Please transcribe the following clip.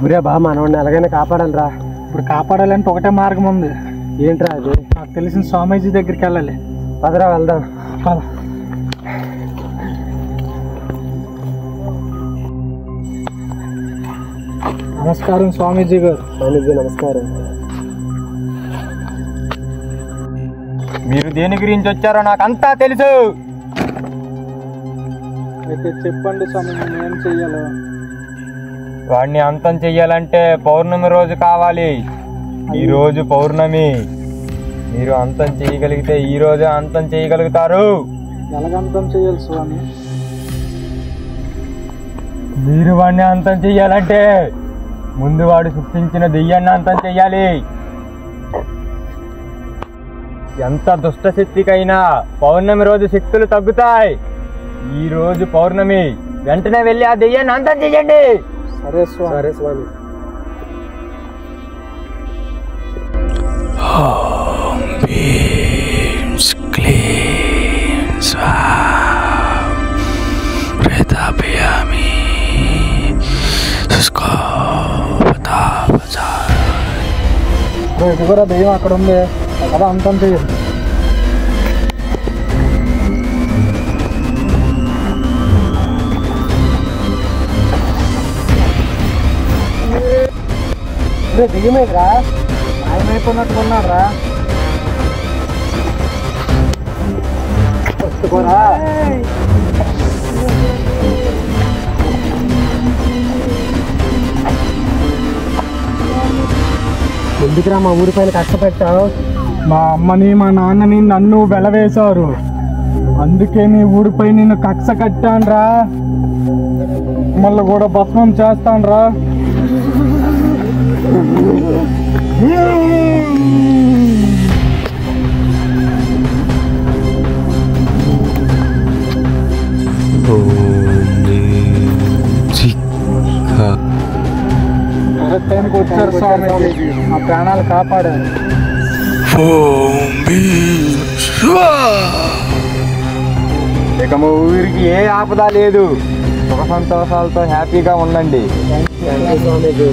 ఒరే బా మనవాడిని ఎలాగైనా కాపాడాలిరా. ఇప్పుడు కాపాడాలంటే ఒకటే మార్గం ఉంది. ఏంట్రా అది? నాకు తెలిసిన స్వామీజీ దగ్గరికి వెళ్ళాలి. పదరా వెళ్దాం. పద. నమస్కారం స్వామీజీ గారు. స్వామీజీ నమస్కారం. మీరు దేని గురించి వచ్చారో నాకంతా తెలుసు. అయితే చెప్పండి స్వామి, నేను ఏం చెయ్యాలో? వాడిని అంతం చెయ్యాలంటే పౌర్ణమి రోజు కావాలి. ఈ రోజు పౌర్ణమి. మీరు అంతం చేయగలిగితే ఈ రోజే అంతం చేయగలుగుతారు. ఎలాగంతం చెయ్యాలి స్వామి? మీరు వాడిని అంతం చెయ్యాలంటే ముందు వాడు సృష్టించిన దెయ్యాన్ని అంతం చెయ్యాలి. ఎంత దుష్టశక్తికైనా పౌర్ణమి రోజు శక్తులు తగ్గుతాయి. ఈ రోజు పౌర్ణమి, వెంటనే వెళ్ళి ఆ దెయ్యాన్ని అంతం చెయ్యండి. సరే స్వామి. సరే స్వామి. ఇది కూడా దెయ్యం అక్కడ ఉంది కదా, అంతం చెయ్యాలి. దిగమేరా ఆయమైపోయినట్టుకున్నారా? వస్తుకోరా. ఎందుకురా మా ఊరి పైన కష్టపెట్టావు? మా అమ్మని మా నాన్నని నన్ను వెలవేశారు, అందుకే మీ ఊరిపై నేను కక్ష కట్టానురా. మళ్ళీ కూడా భస్మం చేస్తానురా. కరెక్ట్ టైంకి వచ్చారు స్వామి, మా ప్రాణాలు కాపాడారు. ఇక మా ఊరికి ఏ ఆపద లేదు. సుఖ సంతోషాలతో హ్యాపీగా ఉండండి. స్వామీజీ.